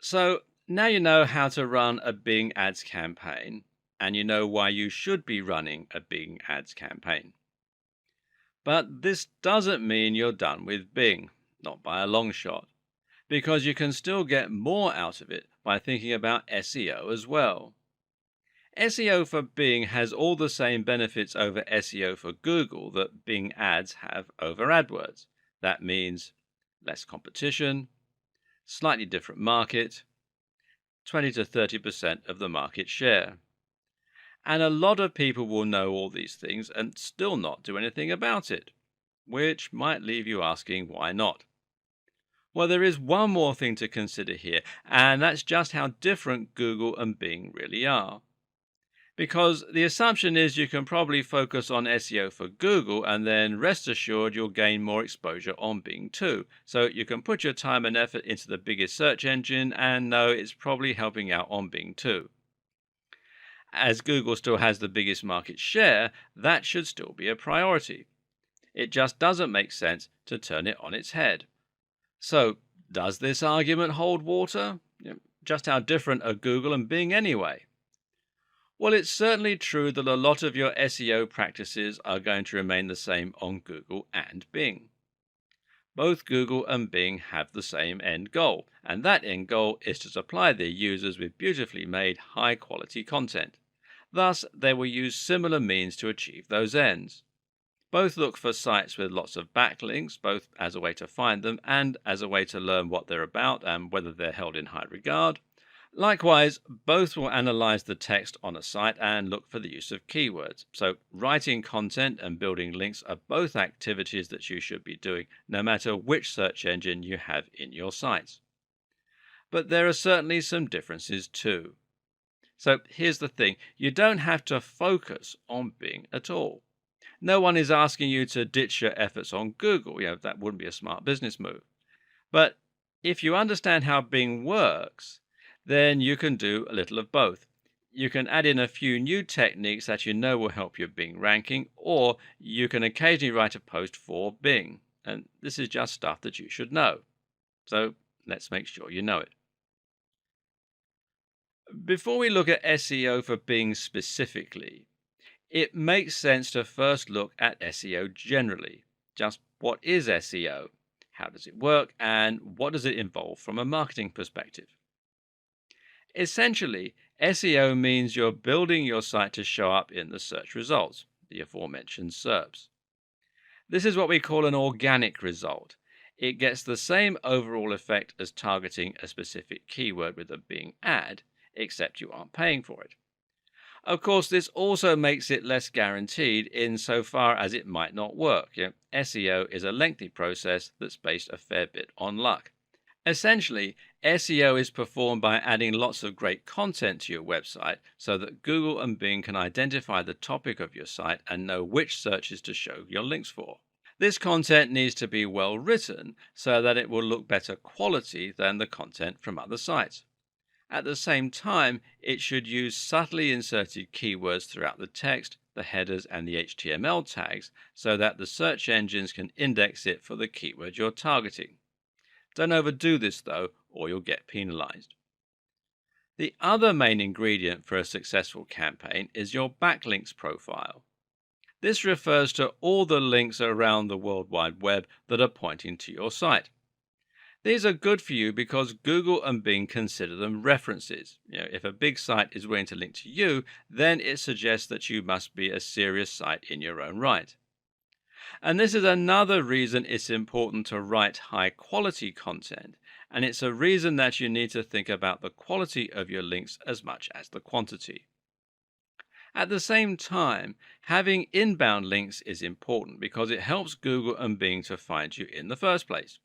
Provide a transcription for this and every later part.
So now you know how to run a Bing Ads campaign, and you know why you should be running a Bing Ads campaign. But this doesn't mean you're done with Bing, not by a long shot, because you can still get more out of it by thinking about SEO as well. SEO for Bing has all the same benefits over SEO for Google that Bing Ads have over AdWords. That means less competition, slightly different market, 20 to 30% of the market share. And a lot of people will know all these things and still not do anything about it, which might leave you asking why not. Well, there is one more thing to consider here, and that's just how different Google and Bing really are. Because the assumption is you can probably focus on SEO for Google and then rest assured you'll gain more exposure on Bing too. So you can put your time and effort into the biggest search engine and know it's probably helping out on Bing too. As Google still has the biggest market share, that should still be a priority. It just doesn't make sense to turn it on its head. So, does this argument hold water? Just how different are Google and Bing anyway? Well, it's certainly true that a lot of your SEO practices are going to remain the same on Google and Bing. Both Google and Bing have the same end goal, and that end goal is to supply their users with beautifully made, high quality content. Thus, they will use similar means to achieve those ends. Both look for sites with lots of backlinks, both as a way to find them and as a way to learn what they're about and whether they're held in high regard. Likewise, both will analyze the text on a site and look for the use of keywords. So, writing content and building links are both activities that you should be doing, no matter which search engine you have in your sites. But there are certainly some differences too. So, here's the thing, you don't have to focus on Bing at all. No one is asking you to ditch your efforts on Google. That wouldn't be a smart business move. But if you understand how Bing works, then you can do a little of both. You can add in a few new techniques that you know will help your Bing ranking, or you can occasionally write a post for Bing. And this is just stuff that you should know. So let's make sure you know it. Before we look at SEO for Bing specifically, it makes sense to first look at SEO generally. Just what is SEO? How does it work? And what does it involve from a marketing perspective? Essentially, SEO means you're building your site to show up in the search results, the aforementioned SERPs. This is what we call an organic result. It gets the same overall effect as targeting a specific keyword with a Bing ad, except you aren't paying for it. Of course, this also makes it less guaranteed insofar as it might not work. SEO is a lengthy process that's based a fair bit on luck. Essentially, SEO is performed by adding lots of great content to your website so that Google and Bing can identify the topic of your site and know which searches to show your links for. This content needs to be well written so that it will look better quality than the content from other sites. At the same time, it should use subtly inserted keywords throughout the text, the headers, and the HTML tags so that the search engines can index it for the keyword you're targeting. Don't overdo this though, or you'll get penalized. The other main ingredient for a successful campaign is your backlinks profile. This refers to all the links around the World Wide Web that are pointing to your site. These are good for you because Google and Bing consider them references. If a big site is willing to link to you, then it suggests that you must be a serious site in your own right. And this is another reason it's important to write high quality content. And it's a reason that you need to think about the quality of your links as much as the quantity. At the same time, having inbound links is important because it helps Google and Bing to find you in the first place.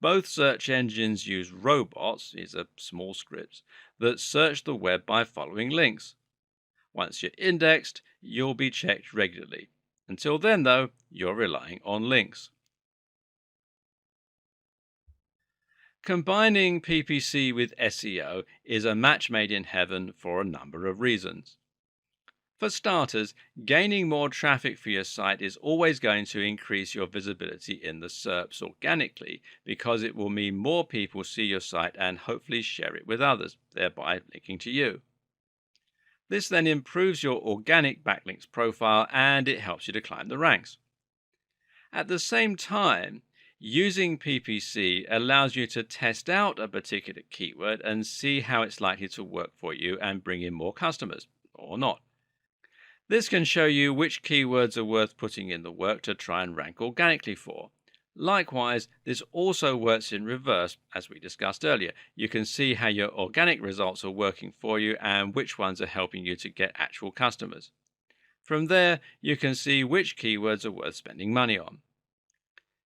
Both search engines use robots, these are small scripts, that search the web by following links. Once you're indexed, you'll be checked regularly. Until then, though, you're relying on links. Combining PPC with SEO is a match made in heaven for a number of reasons. For starters, gaining more traffic for your site is always going to increase your visibility in the SERPs organically because it will mean more people see your site and hopefully share it with others, thereby linking to you. This then improves your organic backlinks profile and it helps you to climb the ranks. At the same time, using PPC allows you to test out a particular keyword and see how it's likely to work for you and bring in more customers or not. This can show you which keywords are worth putting in the work to try and rank organically for. Likewise, this also works in reverse, as we discussed earlier. You can see how your organic results are working for you and which ones are helping you to get actual customers. From there, you can see which keywords are worth spending money on.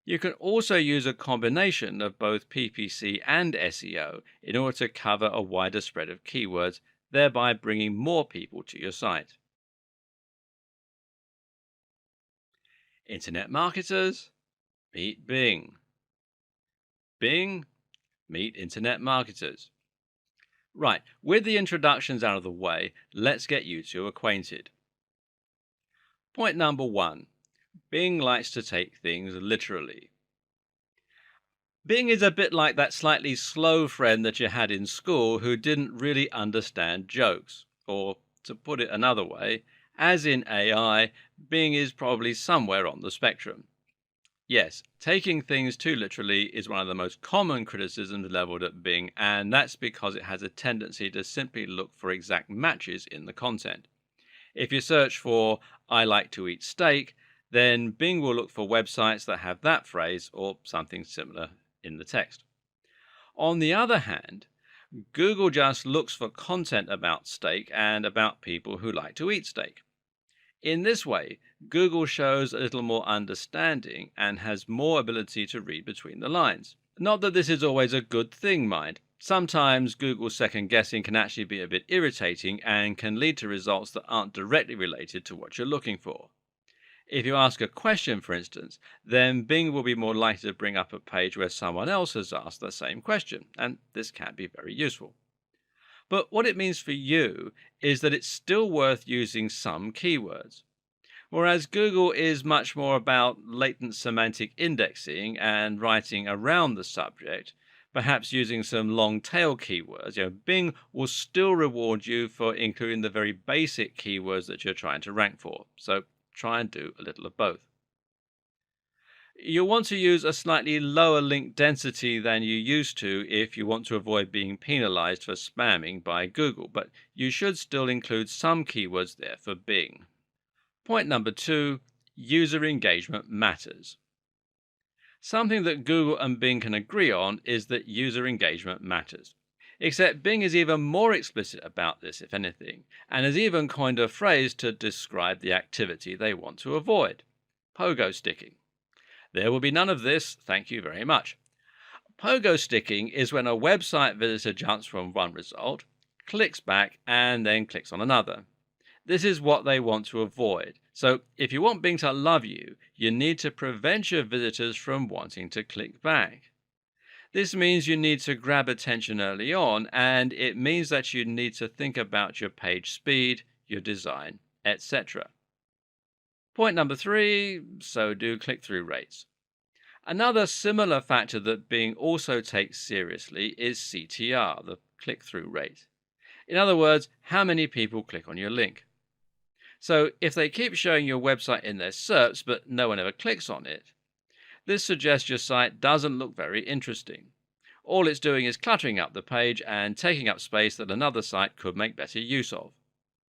You can also use a combination of both PPC and SEO in order to cover a wider spread of keywords, thereby bringing more people to your site. Internet marketers, meet Bing. Bing, meet internet marketers. Right, with the introductions out of the way, let's get you two acquainted. Point number one, Bing likes to take things literally. Bing is a bit like that slightly slow friend that you had in school who didn't really understand jokes. Or, to put it another way, as in AI, Bing is probably somewhere on the spectrum. Yes, taking things too literally is one of the most common criticisms leveled at Bing, and that's because it has a tendency to simply look for exact matches in the content. If you search for "I like to eat steak," then Bing will look for websites that have that phrase or something similar in the text. On the other hand, Google just looks for content about steak and about people who like to eat steak. In this way, Google shows a little more understanding and has more ability to read between the lines. Not that this is always a good thing, mind. Sometimes Google's second guessing can actually be a bit irritating and can lead to results that aren't directly related to what you're looking for. If you ask a question, for instance, then Bing will be more likely to bring up a page where someone else has asked the same question, and this can be very useful. But what it means for you is that it's still worth using some keywords. Whereas Google is much more about latent semantic indexing and writing around the subject, perhaps using some long tail keywords, Bing will still reward you for including the very basic keywords that you're trying to rank for. So try and do a little of both. You'll want to use a slightly lower link density than you used to if you want to avoid being penalized for spamming by Google, but you should still include some keywords there for Bing. Point number two, user engagement matters. Something that Google and Bing can agree on is that user engagement matters. Except Bing is even more explicit about this, if anything, and has even coined a phrase to describe the activity they want to avoid: pogo sticking. There will be none of this, thank you very much. Pogo sticking is when a website visitor jumps from one result, clicks back, and then clicks on another. This is what they want to avoid. So if you want Bing to love you, you need to prevent your visitors from wanting to click back. This means you need to grab attention early on, and it means that you need to think about your page speed, your design, etc. Point number three, so do click-through rates. Another similar factor that Bing also takes seriously is CTR, the click-through rate. In other words, how many people click on your link. So if they keep showing your website in their SERPs but no one ever clicks on it, this suggests your site doesn't look very interesting. All it's doing is cluttering up the page and taking up space that another site could make better use of.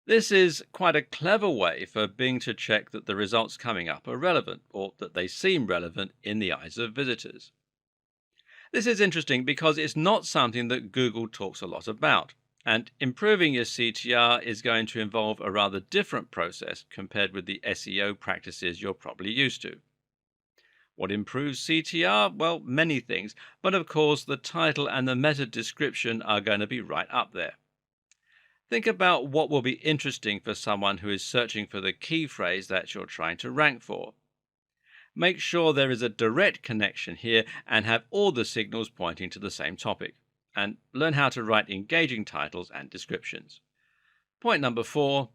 This is quite a clever way for Bing to check that the results coming up are relevant, or that they seem relevant in the eyes of visitors. This is interesting because it's not something that Google talks a lot about. And improving your CTR is going to involve a rather different process compared with the SEO practices you're probably used to. What improves CTR? Well, many things, but of course the title and the meta description are going to be right up there. Think about what will be interesting for someone who is searching for the key phrase that you're trying to rank for. Make sure there is a direct connection here and have all the signals pointing to the same topic. And learn how to write engaging titles and descriptions. Point number four,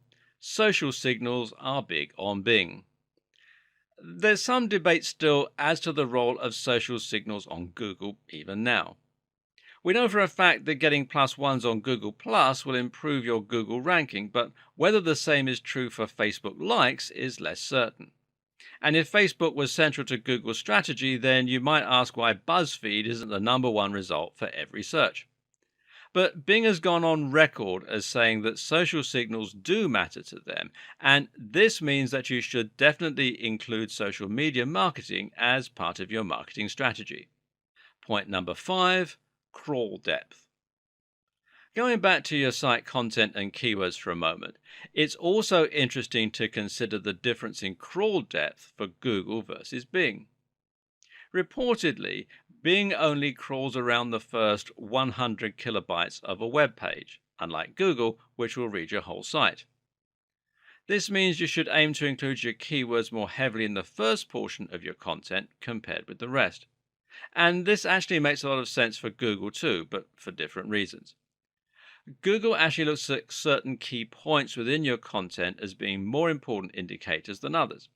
social signals are big on Bing. There's some debate still as to the role of social signals on Google even now. We know for a fact that getting plus ones on Google Plus will improve your Google ranking, but whether the same is true for Facebook likes is less certain. And if Facebook was central to Google's strategy, then you might ask why BuzzFeed isn't the number one result for every search. But Bing has gone on record as saying that social signals do matter to them, and this means that you should definitely include social media marketing as part of your marketing strategy. Point number 5, crawl depth. Going back to your site content and keywords for a moment, it's also interesting to consider the difference in crawl depth for Google versus Bing. Reportedly, Bing only crawls around the first 100 kilobytes of a web page, unlike Google, which will read your whole site. This means you should aim to include your keywords more heavily in the first portion of your content compared with the rest. And this actually makes a lot of sense for Google too, but for different reasons. Google actually looks at certain key points within your content as being more important indicators than others.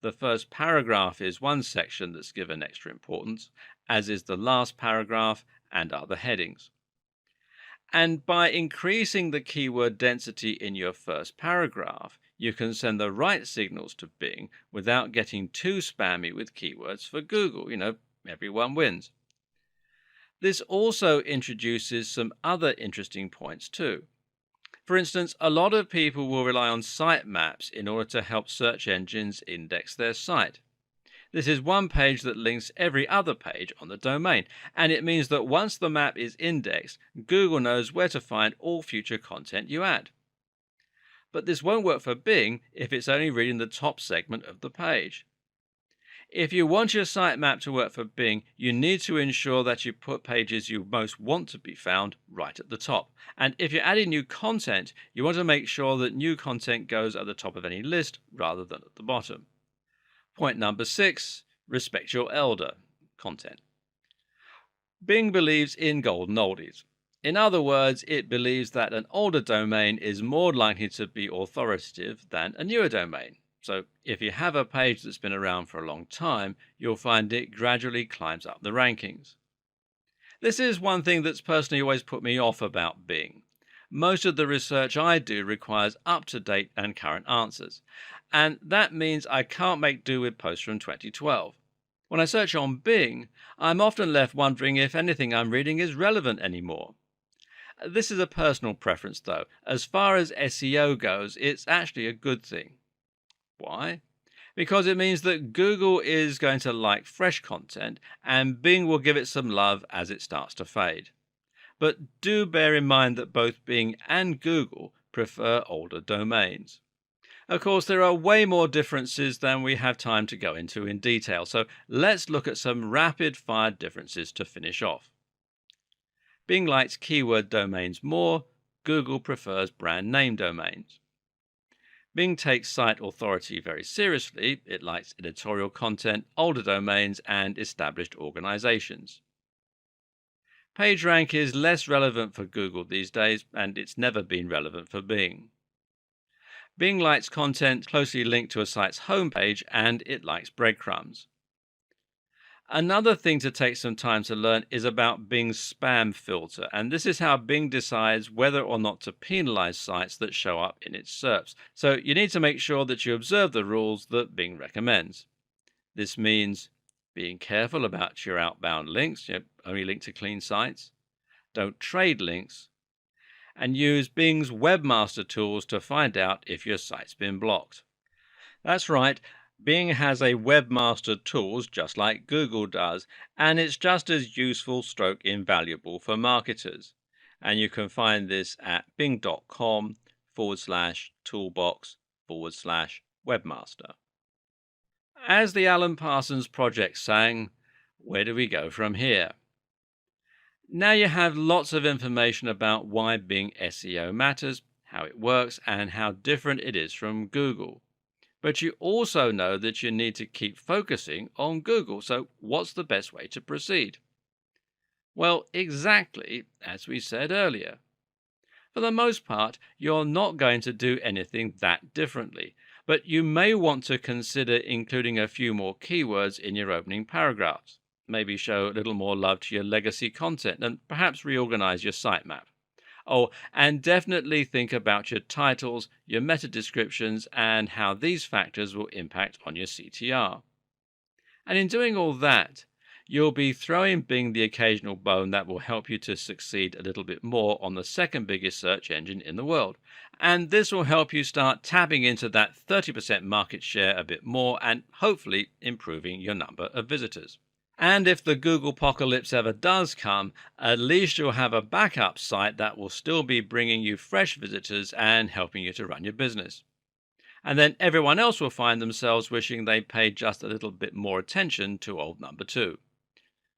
The first paragraph is one section that's given extra importance, as is the last paragraph and other headings. And by increasing the keyword density in your first paragraph, you can send the right signals to Bing without getting too spammy with keywords for Google. Everyone wins. This also introduces some other interesting points too. For instance, a lot of people will rely on sitemaps in order to help search engines index their site. This is one page that links every other page on the domain, and it means that once the map is indexed, Google knows where to find all future content you add. But this won't work for Bing if it's only reading the top segment of the page. If you want your sitemap to work for Bing, you need to ensure that you put pages you most want to be found right at the top. And if you're adding new content, you want to make sure that new content goes at the top of any list rather than at the bottom. Point number 6, respect your elder content. Bing believes in golden oldies. In other words, it believes that an older domain is more likely to be authoritative than a newer domain. So if you have a page that's been around for a long time, you'll find it gradually climbs up the rankings. This is one thing that's personally always put me off about Bing. Most of the research I do requires up-to-date and current answers, and that means I can't make do with posts from 2012. When I search on Bing, I'm often left wondering if anything I'm reading is relevant anymore. This is a personal preference though. As far as SEO goes, it's actually a good thing. Why? Because it means that Google is going to like fresh content and Bing will give it some love as it starts to fade. But do bear in mind that both Bing and Google prefer older domains. Of course, there are way more differences than we have time to go into in detail, so let's look at some rapid-fire differences to finish off. Bing likes keyword domains more, Google prefers brand name domains. Bing takes site authority very seriously. It likes editorial content, older domains, and established organizations. PageRank is less relevant for Google these days, and it's never been relevant for Bing. Bing likes content closely linked to a site's homepage, and it likes breadcrumbs. Another thing to take some time to learn is about Bing's spam filter, and this is how Bing decides whether or not to penalize sites that show up in its SERPs. So you need to make sure that you observe the rules that Bing recommends. This means being careful about your outbound links, only link to clean sites, don't trade links, and use Bing's webmaster tools to find out if your site's been blocked. That's right. Bing has a webmaster tools just like Google does, and it's just as useful stroke invaluable for marketers. And you can find this at bing.com/toolbox/webmaster. As the Alan Parsons Project sang, where do we go from here? Now you have lots of information about why Bing SEO matters, how it works, and how different it is from Google. But you also know that you need to keep focusing on Google. So what's the best way to proceed? Well, exactly as we said earlier. For the most part, you're not going to do anything that differently, but you may want to consider including a few more keywords in your opening paragraphs. Maybe show a little more love to your legacy content and perhaps reorganize your sitemap. Oh, and definitely think about your titles, your meta descriptions, and how these factors will impact on your CTR. And in doing all that, you'll be throwing Bing the occasional bone that will help you to succeed a little bit more on the second biggest search engine in the world. And this will help you start tapping into that 30% market share a bit more and hopefully improving your number of visitors. And if the Google apocalypse ever does come, at least you'll have a backup site that will still be bringing you fresh visitors and helping you to run your business. And then everyone else will find themselves wishing they paid just a little bit more attention to old number two.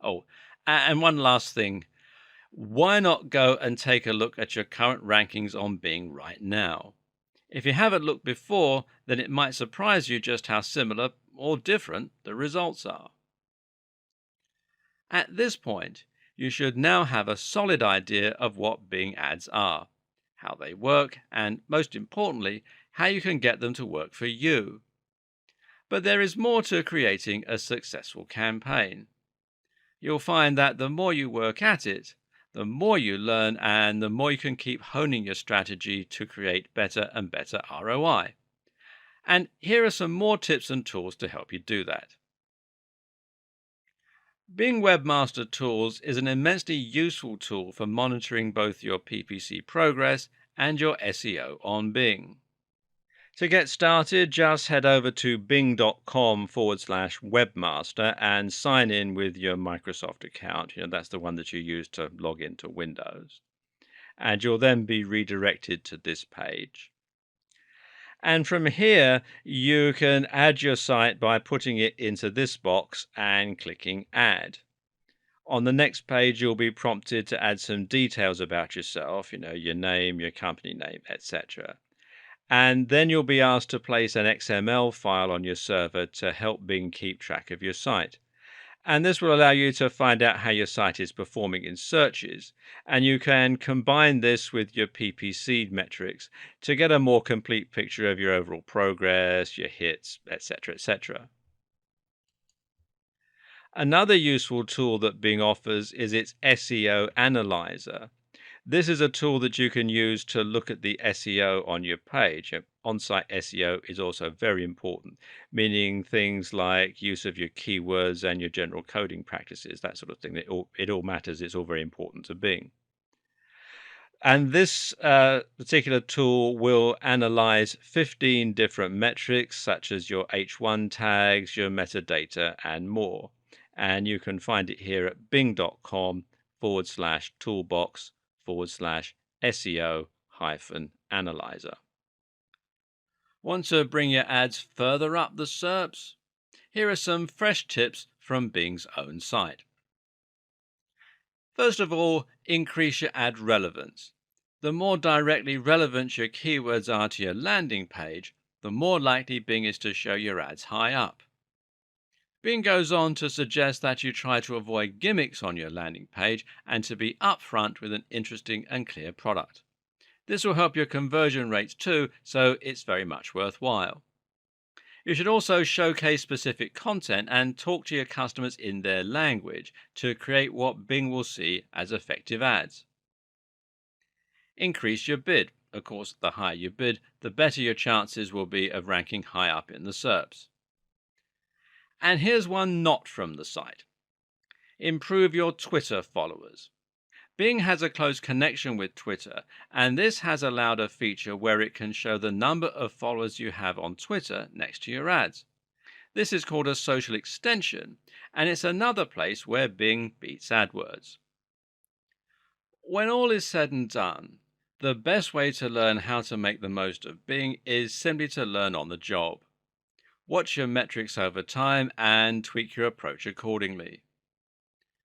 Oh, and one last thing. Why not go and take a look at your current rankings on Bing right now? If you haven't looked before, then it might surprise you just how similar or different the results are. At this point, you should now have a solid idea of what Bing ads are, how they work, and most importantly, how you can get them to work for you. But there is more to creating a successful campaign. You'll find that the more you work at it, the more you learn and the more you can keep honing your strategy to create better and better ROI. And here are some more tips and tools to help you do that. Bing Webmaster Tools is an immensely useful tool for monitoring both your PPC progress and your SEO on Bing. To get started, just head over to bing.com/webmaster and sign in with your Microsoft account. That's the one that you use to log into Windows. And you'll then be redirected to this page. And from here, you can add your site by putting it into this box and clicking Add. On the next page, you'll be prompted to add some details about yourself, your name, your company name, etc. And then you'll be asked to place an XML file on your server to help Bing keep track of your site. And this will allow you to find out how your site is performing in searches. And you can combine this with your PPC metrics to get a more complete picture of your overall progress, your hits, etc., etc. Another useful tool that Bing offers is its SEO Analyzer. This is a tool that you can use to look at the SEO on your page. On-site SEO is also very important, meaning things like use of your keywords and your general coding practices, that sort of thing. It all matters. It's all very important to Bing. And this particular tool will analyze 15 different metrics, such as your H1 tags, your metadata, and more. And you can find it here at bing.com/toolbox/SEO-analyzer. Want to bring your ads further up the SERPs? Here are some fresh tips from Bing's own site. First of all, increase your ad relevance. The more directly relevant your keywords are to your landing page, the more likely Bing is to show your ads high up. Bing goes on to suggest that you try to avoid gimmicks on your landing page and to be upfront with an interesting and clear product. This will help your conversion rates too, so it's very much worthwhile. You should also showcase specific content and talk to your customers in their language to create what Bing will see as effective ads. Increase your bid. Of course, the higher you bid, the better your chances will be of ranking high up in the SERPs. And here's one not from the site. Improve your Twitter followers. Bing has a close connection with Twitter, and this has allowed a feature where it can show the number of followers you have on Twitter next to your ads. This is called a social extension, and it's another place where Bing beats AdWords. When all is said and done, the best way to learn how to make the most of Bing is simply to learn on the job. Watch your metrics over time and tweak your approach accordingly.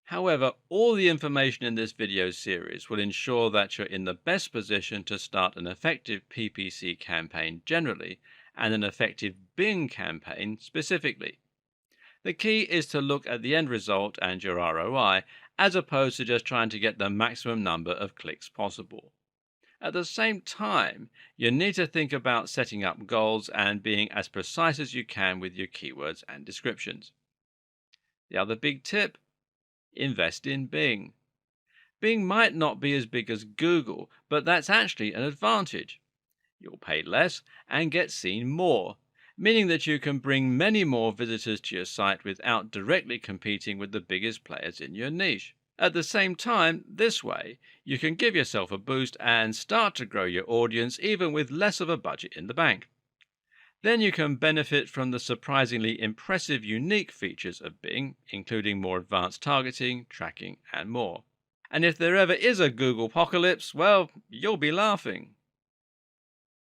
However, all the information in this video series will ensure that you're in the best position to start an effective PPC campaign generally and an effective Bing campaign specifically. The key is to look at the end result and your ROI as opposed to just trying to get the maximum number of clicks possible. At the same time, you need to think about setting up goals and being as precise as you can with your keywords and descriptions. The other big tip: invest in Bing. Bing might not be as big as Google, but that's actually an advantage. You'll pay less and get seen more, meaning that you can bring many more visitors to your site without directly competing with the biggest players in your niche. At the same time, this way, you can give yourself a boost and start to grow your audience even with less of a budget in the bank. Then you can benefit from the surprisingly impressive unique features of Bing, including more advanced targeting, tracking, and more. And if there ever is a Google apocalypse, well, you'll be laughing.